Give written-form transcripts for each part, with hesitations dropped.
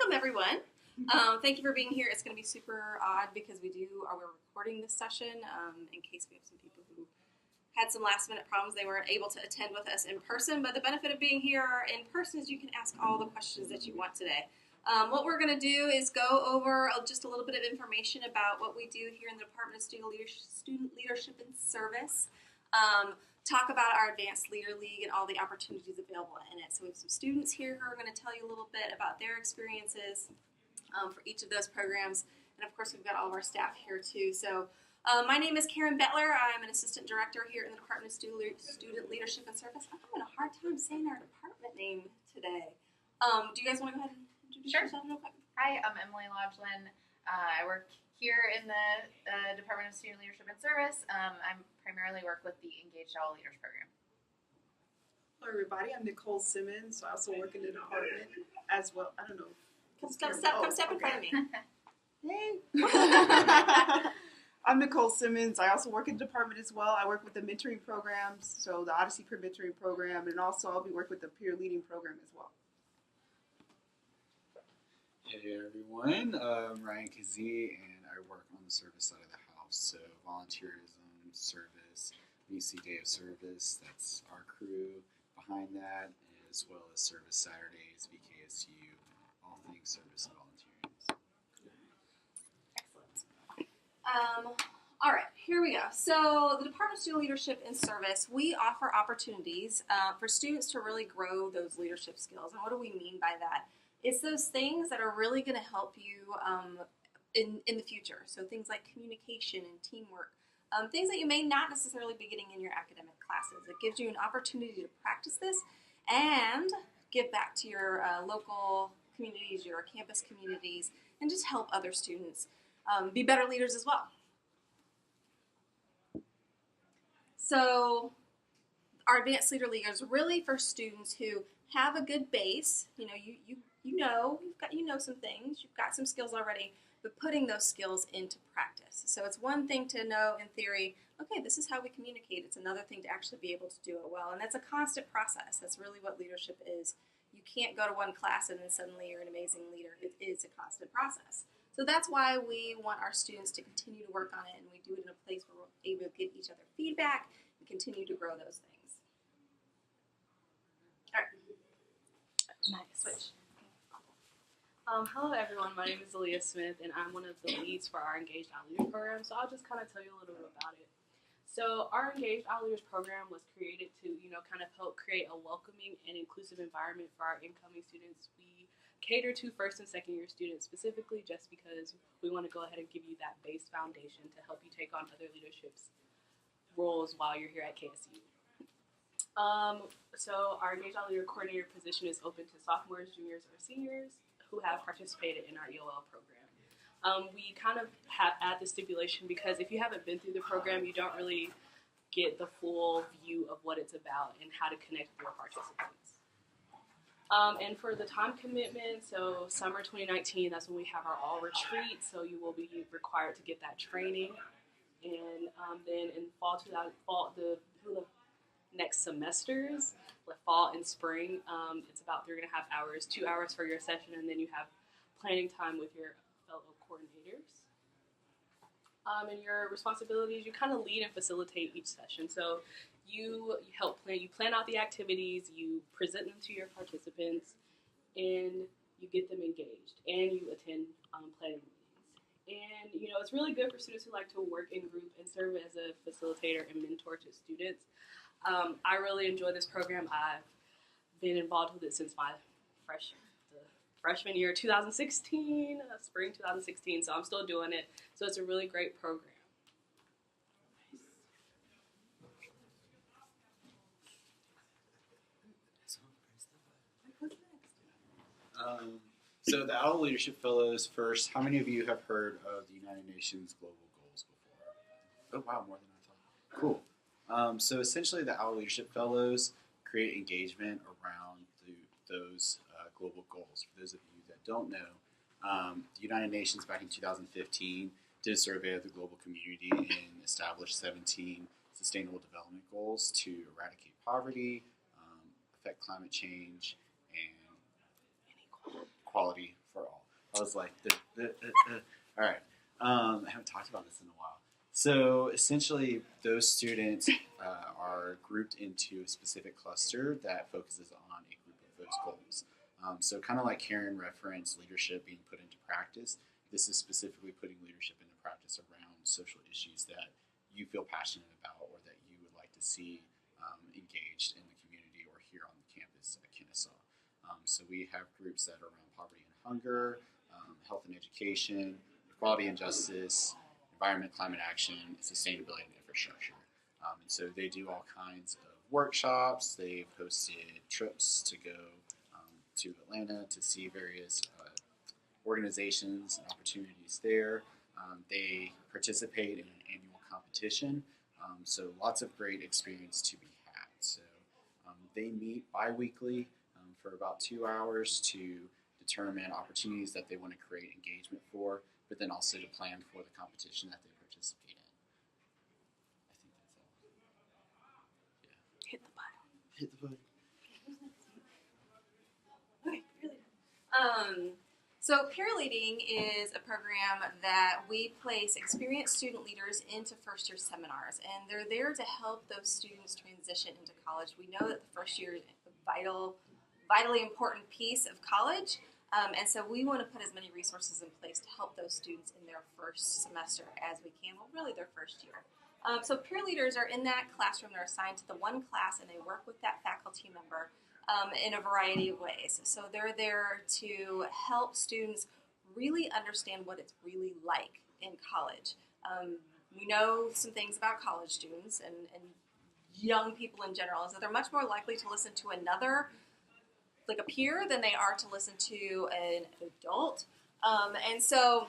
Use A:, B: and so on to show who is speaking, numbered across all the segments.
A: welcome everyone. Thank you for being here. It's going to be super odd because we're recording this session in case we have some people who had some last minute problems. They weren't able to attend with us in person, but the benefit of being here in person is you can ask all the questions that you want today. What we're going to do is go over just a little bit of information about what we do here in the Department of Student Leadership and Service. Talk about our Advanced Leader League and all the opportunities available in it. So we have some students here who are going to tell you a little bit about their experiences for each of those programs. And of course, we've got all of our staff here too. So my name is Karen Bettler. I'm an assistant director here in the Department of Student Leadership and Service. I'm having a hard time saying our department name today. Do you guys want to go ahead and introduce yourself real quick?
B: Hi, I'm Emily Lodgelin. I work here in the Department of Student Leadership and Service. I primarily work with the Engaged All Leaders program.
C: Hello everybody, I'm Nicole Simmons, so I also work in the department as well. I don't know.
A: Come step in front of me.
C: Hey. I'm Nicole Simmons. I also work in the department as well. I work with the mentoring programs, so the Odyssey Peer Mentoring Program, and also I'll be working with the Peer Leading Program as well.
D: Hey everyone, I'm Ryan Kazee, and I work on the service side of the house, so volunteerism, service, VC Day of Service, that's our crew behind that, as well as Service Saturdays, VKSU, all things service and volunteering.
A: Excellent. All right, here we go. So the Department of Student Leadership and Service, we offer opportunities for students to really grow those leadership skills. And what do we mean by that? It's those things that are really going to help you in the future. So things like communication and teamwork, things that you may not necessarily be getting in your academic classes. It gives you an opportunity to practice this and give back to your local communities, your campus communities, and just help other students be better leaders as well. So our Advanced Leader League is really for students who have a good base. You know some things, you've got some skills already, but putting those skills into practice. So it's one thing to know in theory, okay, this is how we communicate. It's another thing to actually be able to do it well. And that's a constant process. That's really what leadership is. You can't go to one class and then suddenly you're an amazing leader. It is a constant process. So that's why we want our students to continue to work on it, and we do it in a place where we're able to give each other feedback and continue to grow those things. All right.
B: Nice.
A: Switch.
E: Hello everyone, my name is Aaliyah Smith and I'm one of the leads for our Engaged Our Leaders program, so I'll just kind of tell you a little bit about it. So our Engaged Our Leaders program was created to, kind of help create a welcoming and inclusive environment for our incoming students. We cater to first and second year students specifically just because we want to go ahead and give you that base foundation to help you take on other leadership roles while you're here at KSU. So our Engaged Our Leader coordinator position is open to sophomores, juniors, or seniors who have participated in our EOL program. We kind of add the stipulation because if you haven't been through the program, you don't really get the full view of what it's about and how to connect with your participants. And for the time commitment, so summer 2019, that's when we have our all retreat, so you will be required to get that training. And then in the next semesters, like fall and spring, it's about 3.5 hours, 2 hours for your session, and then you have planning time with your fellow coordinators. And your responsibilities, you kind of lead and facilitate each session. So you plan out the activities, you present them to your participants, and you get them engaged, and you attend planning meetings. And it's really good for students who like to work in group and serve as a facilitator and mentor to students. I really enjoy this program. I've been involved with it since my freshman year, 2016, spring 2016, so I'm still doing it. So it's a really great program.
D: So the Owl Leadership Fellows first, how many of you have heard of the United Nations Global Goals before? Oh wow, more than I thought. Cool. So essentially the Owl Leadership Fellows create engagement around those global goals. For those of you that don't know, the United Nations back in 2015 did a survey of the global community and established 17 Sustainable Development Goals to eradicate poverty, affect climate change, and equality for all. I was like, all right. I haven't talked about this in a while. So essentially, those students are grouped into a specific cluster that focuses on a group of those goals. So kind of like Karen referenced leadership being put into practice, this is specifically putting leadership into practice around social issues that you feel passionate about or that you would like to see engaged in the community or here on the campus at Kennesaw. So we have groups that are around poverty and hunger, health and education, equality and justice, environment, climate action, sustainability and infrastructure. And so they do all kinds of workshops. They've hosted trips to go to Atlanta to see various organizations and opportunities there. They participate in an annual competition. So lots of great experience to be had. So they meet bi-weekly for about 2 hours to determine opportunities that they want to create engagement for, but then also to plan for the competition that they participate in. I think that's all. Yeah.
E: Hit the button.
A: Okay, peer leader. So peer leading is a program that we place experienced student leaders into first year seminars, and they're there to help those students transition into college. We know that the first year is a vitally important piece of college, and so we want to put as many resources in place to help those students in their first semester as we can, well, really their first year. So peer leaders are in that classroom. They're assigned to the one class, and they work with that faculty member in a variety of ways. So they're there to help students really understand what it's really like in college. We know some things about college students and young people in general, is that they're much more likely to listen to another, like a peer, than they are to listen to an adult. And so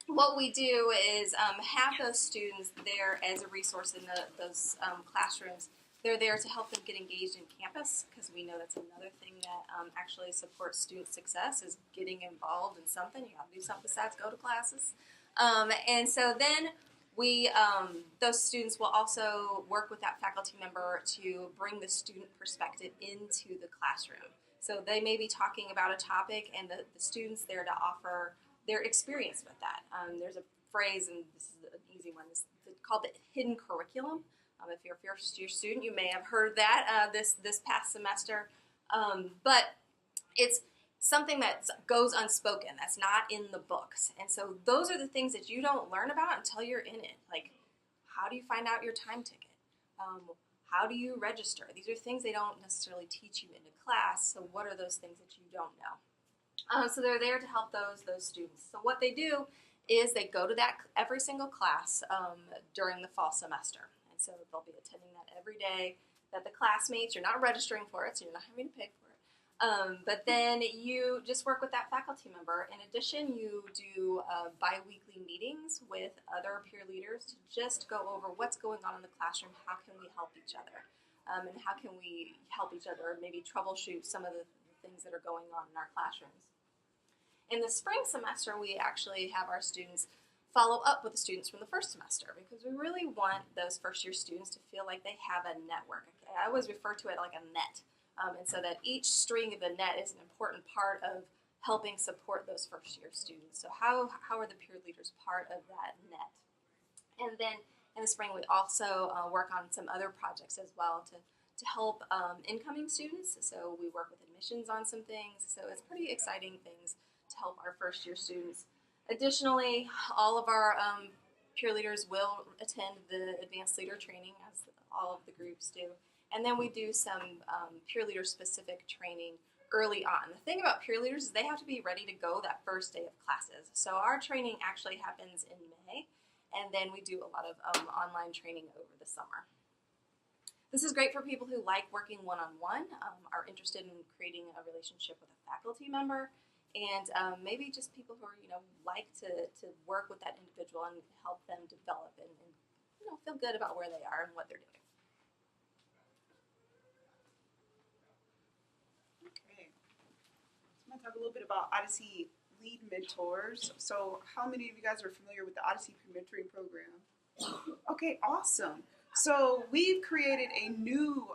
A: what we do is have those students there as a resource in those classrooms. They're there to help them get engaged in campus, because we know that's another thing that actually supports student success, is getting involved in something. You got to do something besides go to classes. And so then we, those students will also work with that faculty member to bring the student perspective into the classroom. So they may be talking about a topic, and the student's there to offer their experience with that. There's a phrase, and this is an easy one, it's called the hidden curriculum. If you're a first-year student, you may have heard that this past semester. But it's something that goes unspoken, that's not in the books. And so those are the things that you don't learn about until you're in it. Like, how do you find out your time ticket? How do you register? These are things they don't necessarily teach you in a class, so what are those things that you don't know? So they're there to help those students. So what they do is they go to that every single class during the fall semester. And so they'll be attending that every day, that the classmates, you're not registering for it, so you're not having to pay for it. But then you just work with that faculty member. In addition, you do bi-weekly meetings with other peer leaders to just go over what's going on in the classroom, how can we help each other, and how can we help each other maybe troubleshoot some of the things that are going on in our classrooms. In the spring semester, we actually have our students follow up with the students from the first semester, because we really want those first year students to feel like they have a network. I always refer to it like a net. And so that each string of the net is an important part of helping support those first year students. So how are the peer leaders part of that net? And then in the spring, we also work on some other projects as well to help incoming students. So we work with admissions on some things. So it's pretty exciting things to help our first year students. Additionally, all of our peer leaders will attend the advanced leader training, as all of the groups do. And then we do some peer leader specific training early on. The thing about peer leaders is they have to be ready to go that first day of classes. So our training actually happens in May, and then we do a lot of online training over the summer. This is great for people who like working one-on-one, are interested in creating a relationship with a faculty member, and maybe just people who are, like to work with that individual and help them develop and feel good about where they are and what they're doing.
C: Okay. So I'm going to talk a little bit about Odyssey Lead Mentors. So how many of you guys are familiar with the Odyssey Pre-Mentoring Program? Okay, awesome. So we've created a new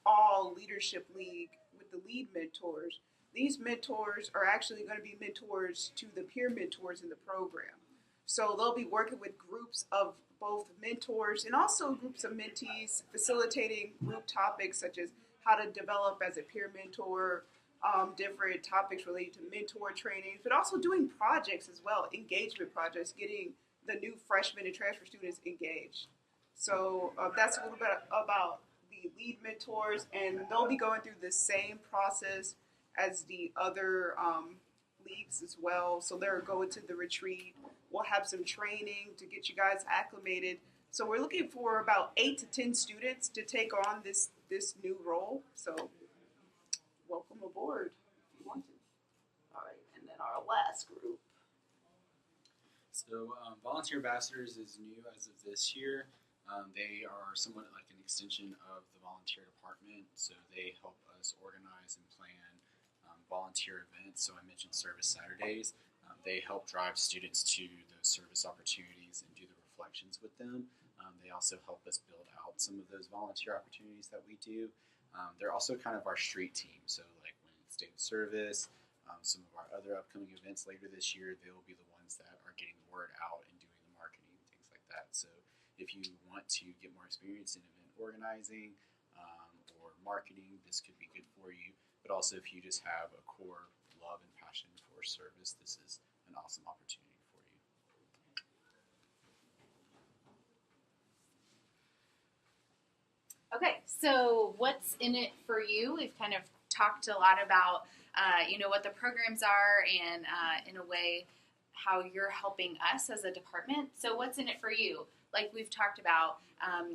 C: all leadership league with the Lead Mentors. these mentors are actually going to be mentors to the peer mentors in the program. So they'll be working with groups of both mentors and also groups of mentees, facilitating group topics such as how to develop as a peer mentor, different topics related to mentor trainings, but also doing projects as well, engagement projects, getting the new freshmen and transfer students engaged. So that's a little bit about the lead mentors, and they'll be going through the same process as the other leagues as well. So they're going to the retreat. We'll have some training to get you guys acclimated. So we're looking for about 8 to 10 students to take on this new role. So welcome aboard if you want to. All right, and then our last group.
D: So Volunteer Ambassadors is new as of this year. They are somewhat like an extension of the volunteer department, so they help us organize and plan volunteer events. So I mentioned Service Saturdays. They help drive students to those service opportunities and do the reflections with them. They also help us build out some of those volunteer opportunities that we do. They're also kind of our street team. So like when it's Day of Service, some of our other upcoming events later this year, they will be the ones that are getting the word out and doing the marketing and things like that. So if you want to get more experience in event organizing or marketing, this could be good for you. But also if you just have a core love and passion for service, this is an awesome opportunity for you.
B: Okay, so what's in it for you? We've kind of talked a lot about, what the programs are and, in a way, how you're helping us as a department. So what's in it for you? Like we've talked about,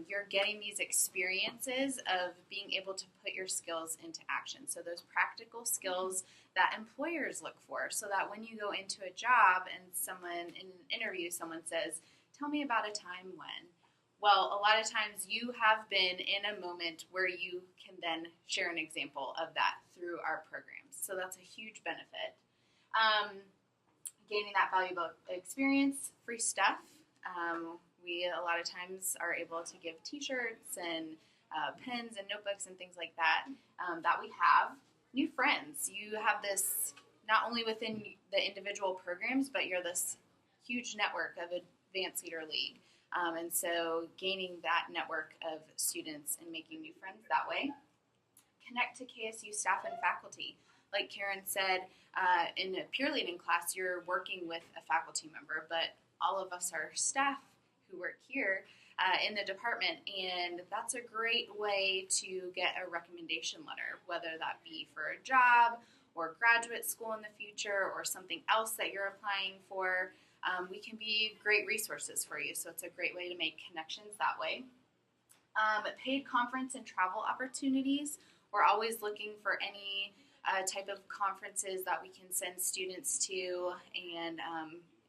B: you're getting these experiences of being able to put your skills into action. So those practical skills that employers look for, so that when you go into a job and someone in an interview, someone says, "Tell me about a time when." Well, a lot of times you have been in a moment where you can then share an example of that through our programs. So that's a huge benefit. Gaining that valuable experience, free stuff. We a lot of times are able to give T-shirts and pens and notebooks and things like that that we have. New friends. You have this not only within the individual programs, but you're this huge network of Advanced Leader League. And so gaining that network of students and making new friends that way. Connect to KSU staff and faculty. Like Karen said, in a peer leading class, you're working with a faculty member, but all of us are staff who work here in the department, and that's a great way to get a recommendation letter, whether that be for a job or graduate school in the future or something else that you're applying for. We can be great resources for you, so it's a great way to make connections that way. Paid conference and travel opportunities. We're always looking for any type of conferences that we can send students to, and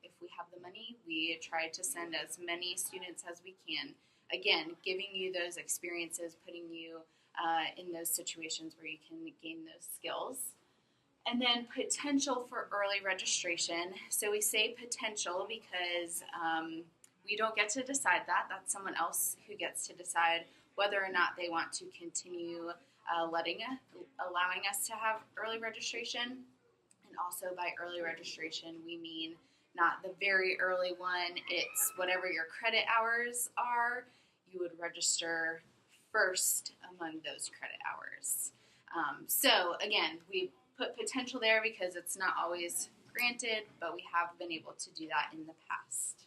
B: if we have the money, we try to send as many students as we can. Again, giving you those experiences, putting you in those situations where you can gain those skills. And then potential for early registration. So we say potential because we don't get to decide that. That's someone else who gets to decide whether or not they want to continue allowing us to have early registration. And also by early registration, we mean not the very early one. It's whatever your credit hours are, you would register first among those credit hours. So again, we put potential there because it's not always granted, but we have been able to do that in the past.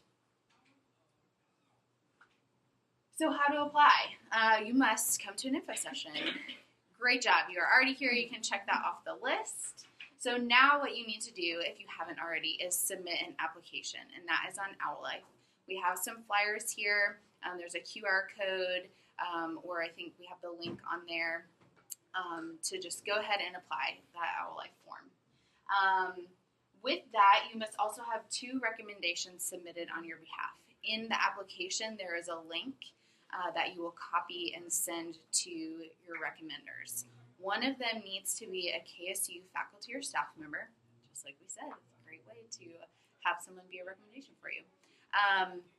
B: So how to apply? You must come to an info session. Great job. You are already here. You can check that off the list. So now what you need to do, if you haven't already, is submit an application, and that is on OwlLife. We have some flyers here. There's a QR code, or I think we have the link on there to just go ahead and apply that OwlLife form. With that, you must also have 2 recommendations submitted on your behalf. In the application, there is a link that you will copy and send to your recommenders. One of them needs to be a KSU faculty or staff member, just like we said. It's a great way to have someone be a recommendation for you.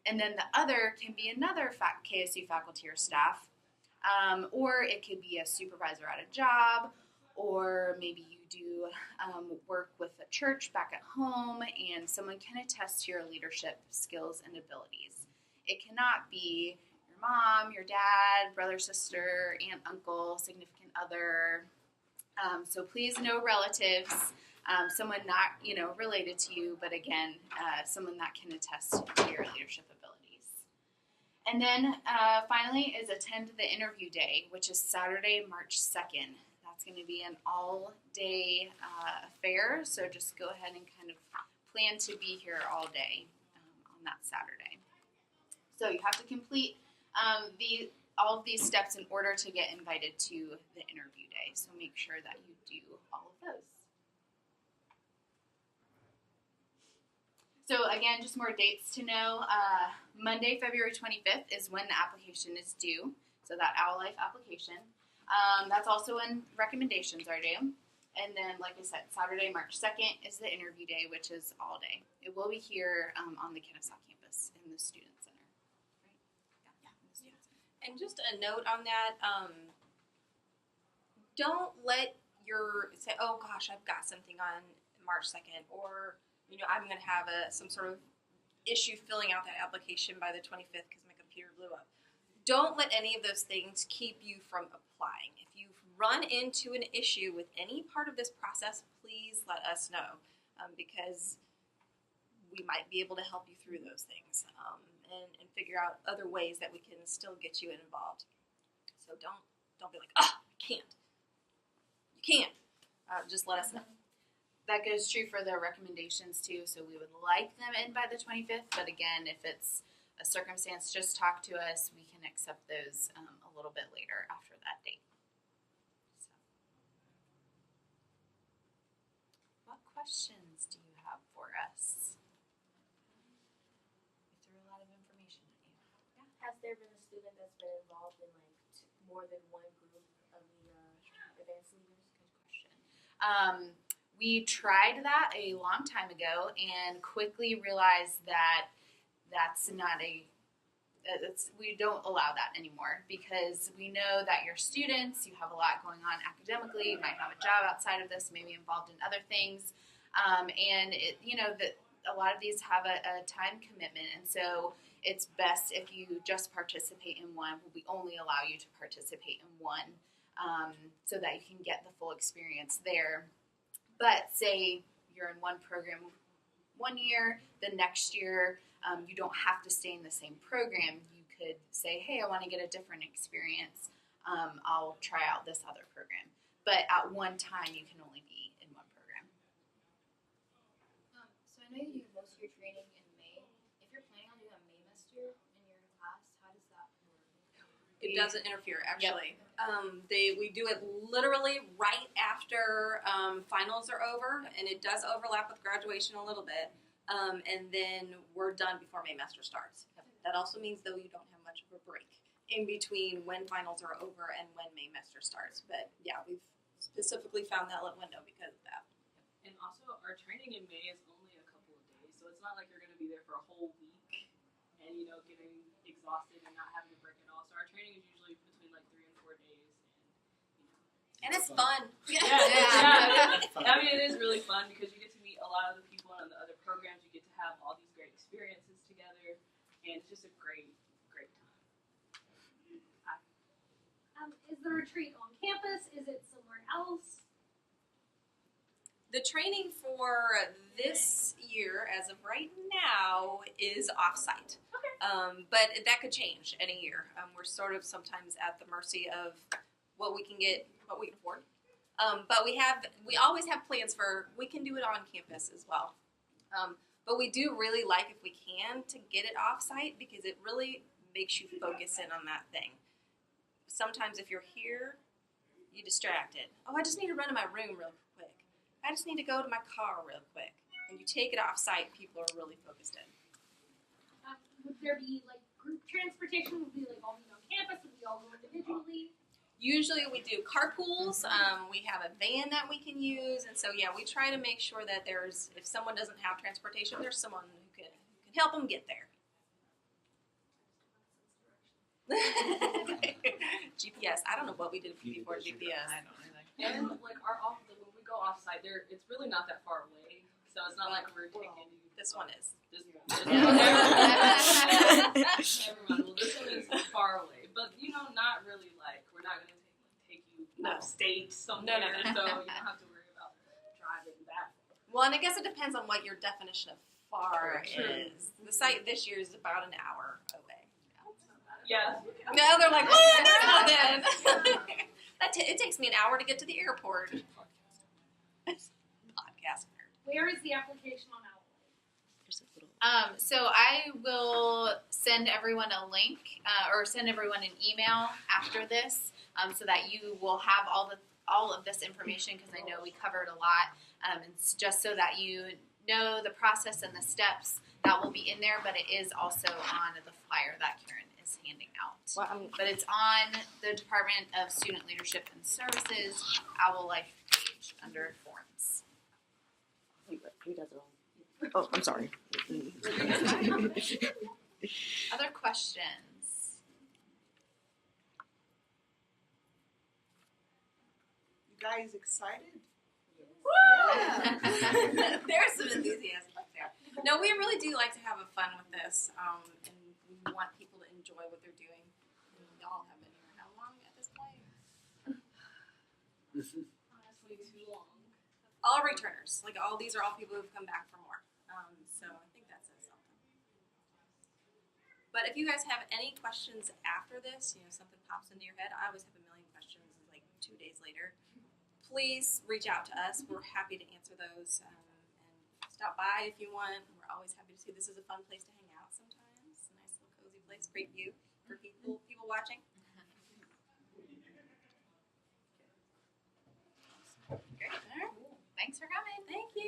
B: And then the other can be another KSU faculty or staff, or it could be a supervisor at a job, or maybe you do work with a church back at home, and someone can attest to your leadership skills and abilities. It cannot be your mom, your dad, brother, sister, aunt, uncle, significant other. So please, no relatives. Someone not, related to you, but again, someone that can attest to your leadership abilities. And then finally is attend the interview day, which is Saturday, March 2nd. That's going to be an all-day affair, so just go ahead and kind of plan to be here all day on that Saturday. So you have to complete all of these steps in order to get invited to the interview day, so make sure that you do all of those. So again, just more dates to know. Monday, February 25th is when the application is due. So that Owl Life application. That's also when recommendations are due. And then, like I said, Saturday, March 2nd is the interview day, which is all day. It will be here on the Kennesaw campus in the Student Center. Right? Yeah, in the Student Center.
A: And just a note on that, don't let say, oh gosh, I've got something on March 2nd, or I'm going to have some sort of issue filling out that application by the 25th because my computer blew up. Don't let any of those things keep you from applying. If you've run into an issue with any part of this process, please let us know because we might be able to help you through those things and figure out other ways that we can still get you involved. So don't be like, I can't. You can't. Just let us know.
B: That goes true for their recommendations too, so we would like them in by the 25th, but again, if it's a circumstance, just talk to us. We can accept those a little bit later after that date. So. What questions do you have for us? We threw a lot of information at you. Yeah.
F: Has there been a student that's been involved in more than one group of the advanced leaders?
B: Good question. We tried that a long time ago and quickly realized that that's not we don't allow that anymore because we know that you're students, you have a lot going on academically, you might have a job outside of this, maybe involved in other things, and a lot of these have a time commitment, and so it's best if you just participate in one. We only allow you to participate in one so that you can get the full experience there. But say you're in one program 1 year, the next year you don't have to stay in the same program. You could say, hey, I want to get a different experience. I'll try out this other program. But at one time, you can only be in one program.
F: So I know you do most of your training in May. If you're planning on doing a Maymester in your class, how does that work?
A: It doesn't interfere, actually. Yep. We do it literally right after finals are over, and it does overlap with graduation a little bit, and then we're done before Maymester starts. Yep. That also means, though, you don't have much of a break in between when finals are over and when Maymester starts. But, yeah, we've specifically found that window because of that.
E: And also, our training in May is only a couple of days, so it's not like you're going to be there for a whole week and, getting exhausted and not having a break at all. So our training is usually between 3 and 4 days.
A: And it's fun.
E: I mean, it is really fun because you get to meet a lot of the people on the other programs. You get to have all these great experiences together, and it's just a great time.
F: Is the retreat on campus? Is it somewhere else?
A: The training for this year, as of right now, is off-site. Okay. But that could change any year. We're sort of sometimes at the mercy of what we can get, what we can afford. But we always have plans we can do it on campus as well. But we do really like, if we can, to get it off-site because it really makes you focus in on that thing. Sometimes if you're here, you're distracted. Oh, I just need to run to my room real quick. I just need to go to my car real quick. When you take it off-site, people are really focused in.
F: Would there be group transportation? Would we all meet on campus? Would we all go individually?
A: Usually we do carpools. We have a van that we can use, and so we try to make sure that if someone doesn't have transportation, there's someone who can help them get there. GPS. I don't know what we did before GPS.
B: I don't know.
E: And when we go off site, it's really not that far away. So it's not like we're taking you.
A: This one is.
E: This one.
B: Yeah.
E: Never mind. Well, this one is far away, but not really like we're not gonna take you
A: No.
E: upstate somewhere,
A: No.
E: so you don't have to worry about driving that far.
A: Well, and I guess it depends on what your definition of far
E: True.
A: is. The site this year is about an hour away.
E: Yeah.
A: No, they're like, what? That's not it. It takes me an hour to get to the airport. Podcast nerd.
F: Where is the application on Owl?
B: So I will send everyone a link or send everyone an email after this, so that you will have all of this information, because I know we covered a lot. It's just so that you know the process and the steps that will be in there, but it is also on the flyer that Karen is handing out.
A: Well,
B: But it's on the Department of Student Leadership and Services Owl Life page under forms.
G: Who does it all? Oh, I'm sorry.
B: Other questions?
C: You guys excited?
A: There's some enthusiasm up there. No, we really do like to have fun with this, and we want people to enjoy what they're doing. And y'all have been here how long at this point?
E: Honestly, too long.
A: All returners. Like these are all people who've come back for more. So I think that says something. But if you guys have any questions after this, something pops into your head. I always have a million questions like 2 days later. Please reach out to us. We're happy to answer those. And stop by if you want. We're always happy to see. This is a fun place to hang out sometimes. A nice little cozy place. Great view for people watching. Great. All right.
B: Thanks for coming.
A: Thank you.